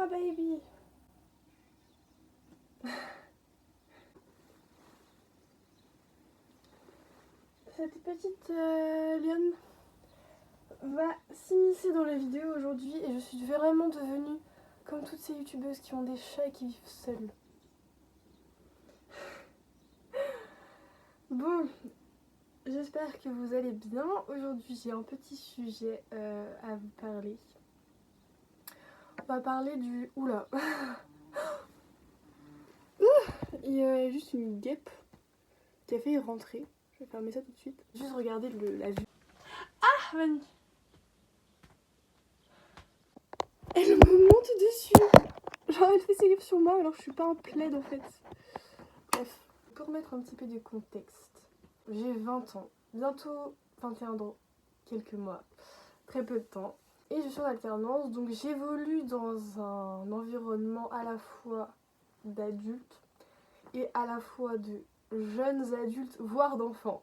my baby. Cette petite lionne va s'immiscer dans la vidéo aujourd'hui et je suis vraiment devenue comme toutes ces youtubeuses qui ont des chats et qui vivent seules. Bon, j'espère que vous allez bien. Aujourd'hui j'ai un petit sujet à vous parler. On va parler du... Oula. Il y a juste une guêpe qui a fait rentrer. Je vais fermer ça tout de suite. Juste regarder la vue. Ah, Vanny. Elle me monte dessus. Genre elle fait ses livres sur moi alors que je suis pas un plaid en fait. Bref, pour mettre un petit peu de contexte, j'ai 20 ans, bientôt 21 dans quelques mois, très peu de temps. Et je suis en alternance, donc j'évolue dans un environnement à la fois d'adultes et à la fois de jeunes adultes, voire d'enfants.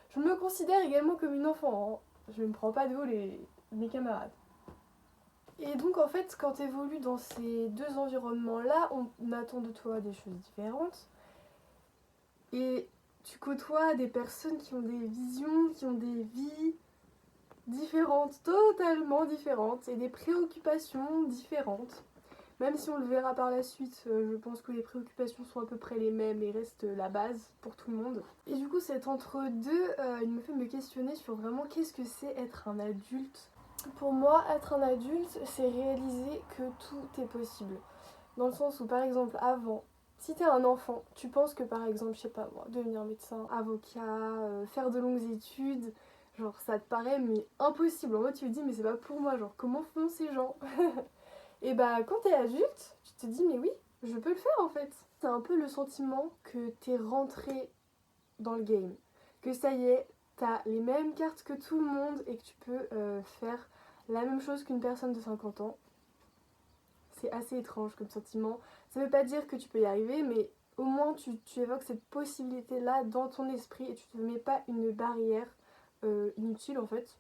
Je me considère également comme une enfant, hein. Je ne me prends pas de haut mes camarades. Et donc en fait, quand tu évolues dans ces deux environnements-là, on attend de toi des choses différentes. Et tu côtoies des personnes qui ont des visions, qui ont des vies différentes, totalement différentes, et des préoccupations différentes. Même si on le verra par la suite, je pense que les préoccupations sont à peu près les mêmes et restent la base pour tout le monde. Et du coup, cet entre-deux, il me fait me questionner sur vraiment qu'est-ce que c'est être un adulte. Pour moi, être un adulte, c'est réaliser que tout est possible. Dans le sens où, par exemple, avant, si t'es un enfant, tu penses que, par exemple, je sais pas moi, devenir médecin, avocat, faire de longues études, genre ça te paraît mais impossible. En mode, tu te dis, mais c'est pas pour moi, genre comment font ces gens? Et bah, quand t'es adulte, tu te dis, mais oui, je peux le faire en fait. C'est un peu le sentiment que t'es rentré dans le game. Que ça y est, t'as les mêmes cartes que tout le monde et que tu peux faire la même chose qu'une personne de 50 ans. C'est assez étrange comme sentiment. Ça veut pas dire que tu peux y arriver, mais au moins tu évoques cette possibilité-là dans ton esprit et tu te mets pas une barrière inutile en fait.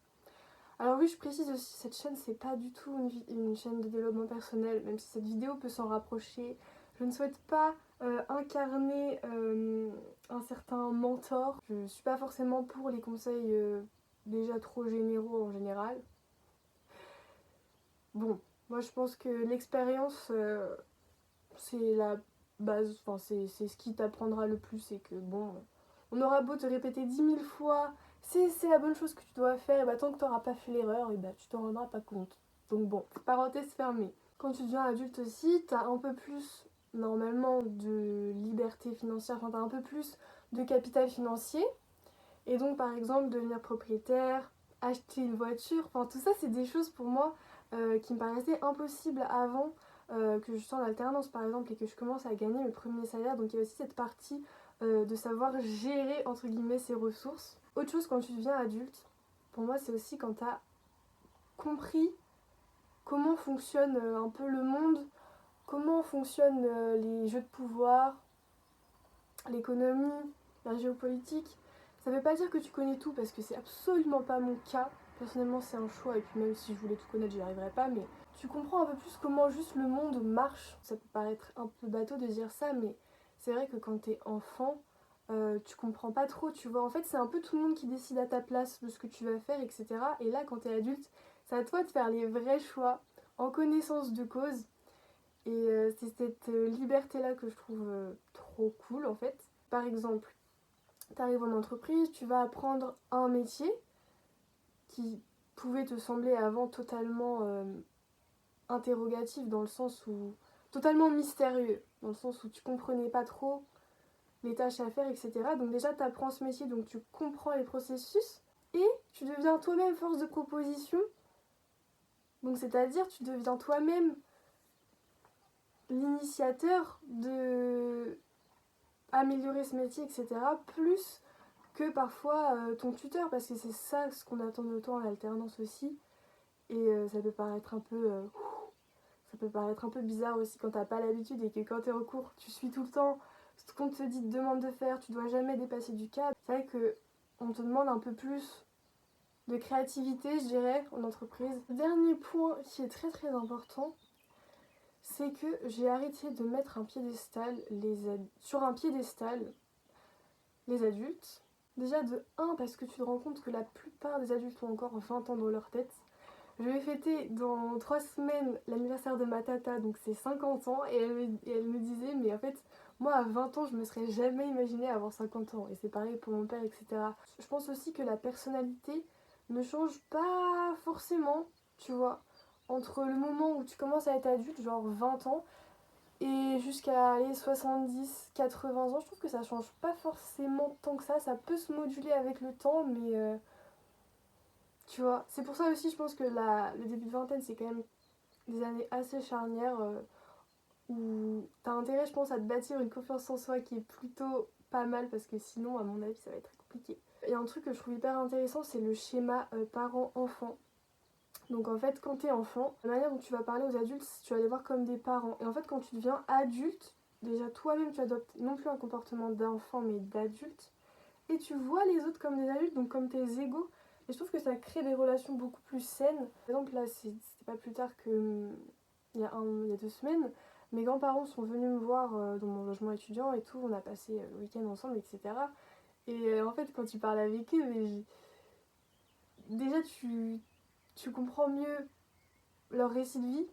Alors oui, je précise aussi, cette chaîne, c'est pas du tout une chaîne de développement personnel, même si cette vidéo peut s'en rapprocher. Je ne souhaite pas incarner un certain mentor. Je suis pas forcément pour les conseils déjà trop généraux en général. Bon, moi je pense que l'expérience, c'est la base, enfin c'est ce qui t'apprendra le plus et que bon, on aura beau te répéter 10 000 fois c'est la bonne chose que tu dois faire, et bah tant que tu n'auras pas fait l'erreur, et bah tu t'en rendras pas compte. Donc bon, parenthèse fermée. Quand tu deviens adulte aussi, tu as un peu plus normalement de liberté financière, enfin tu as un peu plus de capital financier. Et donc par exemple devenir propriétaire, acheter une voiture, enfin tout ça c'est des choses pour moi qui me paraissaient impossibles avant que je sois en alternance par exemple et que je commence à gagner mes premiers salaires. Donc il y a aussi cette partie de savoir gérer entre guillemets ses ressources. Autre chose quand tu deviens adulte, pour moi c'est aussi quand tu as compris comment fonctionne un peu le monde, comment fonctionnent les jeux de pouvoir, l'économie, la géopolitique. Ça veut pas dire que tu connais tout parce que c'est absolument pas mon cas. Personnellement c'est un choix et puis même si je voulais tout connaître j'y arriverais pas, mais tu comprends un peu plus comment juste le monde marche. Ça peut paraître un peu bateau de dire ça, mais c'est vrai que quand t'es enfant, tu comprends pas trop, tu vois. En fait c'est un peu tout le monde qui décide à ta place de ce que tu vas faire, etc. Et là quand t'es adulte, c'est à toi de faire les vrais choix en connaissance de cause. Et c'est cette liberté-là que je trouve trop cool en fait. Par exemple, tu arrives en entreprise, tu vas apprendre un métier qui pouvait te sembler avant totalement interrogatif dans le sens où... totalement mystérieux, dans le sens où tu comprenais pas trop les tâches à faire, etc. Donc déjà, tu apprends ce métier, donc tu comprends les processus et tu deviens toi-même force de proposition. Donc c'est-à-dire, tu deviens toi-même l'initiateur de améliorer ce métier, etc. Plus que parfois ton tuteur, parce que c'est ça ce qu'on attend de toi en alternance aussi. Et ça peut paraître un peu bizarre aussi quand t'as pas l'habitude et que quand t'es en cours, tu suis tout le temps ce qu'on te dit, te demande de faire, tu dois jamais dépasser du cadre. C'est vrai que on te demande un peu plus de créativité, je dirais, en entreprise. Le dernier point qui est très très important, c'est que j'ai arrêté de mettre sur un piédestal les adultes. Déjà de 1 parce que tu te rends compte que la plupart des adultes ont encore 20 ans dans leur tête. Je vais fêter dans 3 semaines l'anniversaire de ma tata, donc c'est 50 ans, et elle me disait, mais en fait, moi à 20 ans, je me serais jamais imaginé avoir 50 ans, et c'est pareil pour mon père, etc. Je pense aussi que la personnalité ne change pas forcément, tu vois, entre le moment où tu commences à être adulte, genre 20 ans, et jusqu'à aller 70, 80 ans, je trouve que ça change pas forcément tant que ça peut se moduler avec le temps, mais tu vois, c'est pour ça aussi je pense que le début de vingtaine c'est quand même des années assez charnières où t'as intérêt je pense à te bâtir une confiance en soi qui est plutôt pas mal parce que sinon à mon avis ça va être très compliqué. Il y a un truc que je trouve hyper intéressant, c'est le schéma parent-enfant. Donc en fait quand t'es enfant, la manière dont tu vas parler aux adultes, tu vas les voir comme des parents. Et en fait quand tu deviens adulte, déjà toi-même tu adoptes non plus un comportement d'enfant mais d'adulte. Et tu vois les autres comme des adultes, donc comme tes égaux. Et je trouve que ça crée des relations beaucoup plus saines. Par exemple, là, c'était pas plus tard que il y a 2 semaines, mes grands-parents sont venus me voir dans mon logement étudiant et tout. On a passé le week-end ensemble, etc. Et en fait, quand tu parles avec eux, déjà tu comprends mieux leur récit de vie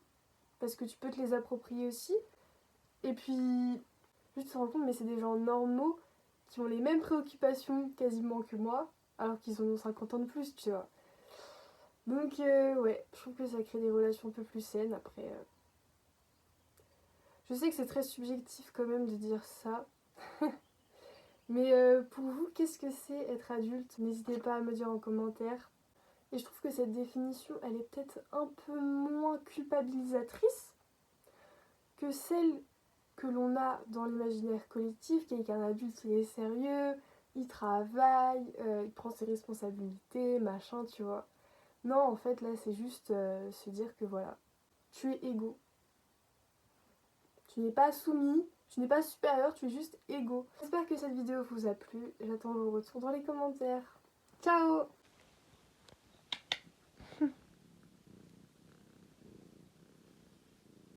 parce que tu peux te les approprier aussi. Et puis, juste te rends compte, mais c'est des gens normaux qui ont les mêmes préoccupations quasiment que moi, alors qu'ils ont 50 ans de plus, tu vois. Donc, ouais, je trouve que ça crée des relations un peu plus saines. Après, je sais que c'est très subjectif quand même de dire ça. Mais pour vous, qu'est-ce que c'est être adulte? N'hésitez pas à me dire en commentaire. Et je trouve que cette définition, elle est peut-être un peu moins culpabilisatrice que celle que l'on a dans l'imaginaire collectif, qui est qu'un adulte il est sérieux, il travaille, il prend ses responsabilités, machin, tu vois. Non, en fait, là, c'est juste se dire que voilà, tu es égaux. Tu n'es pas soumis, tu n'es pas supérieur, tu es juste égaux. J'espère que cette vidéo vous a plu. J'attends vos retours dans les commentaires. Ciao!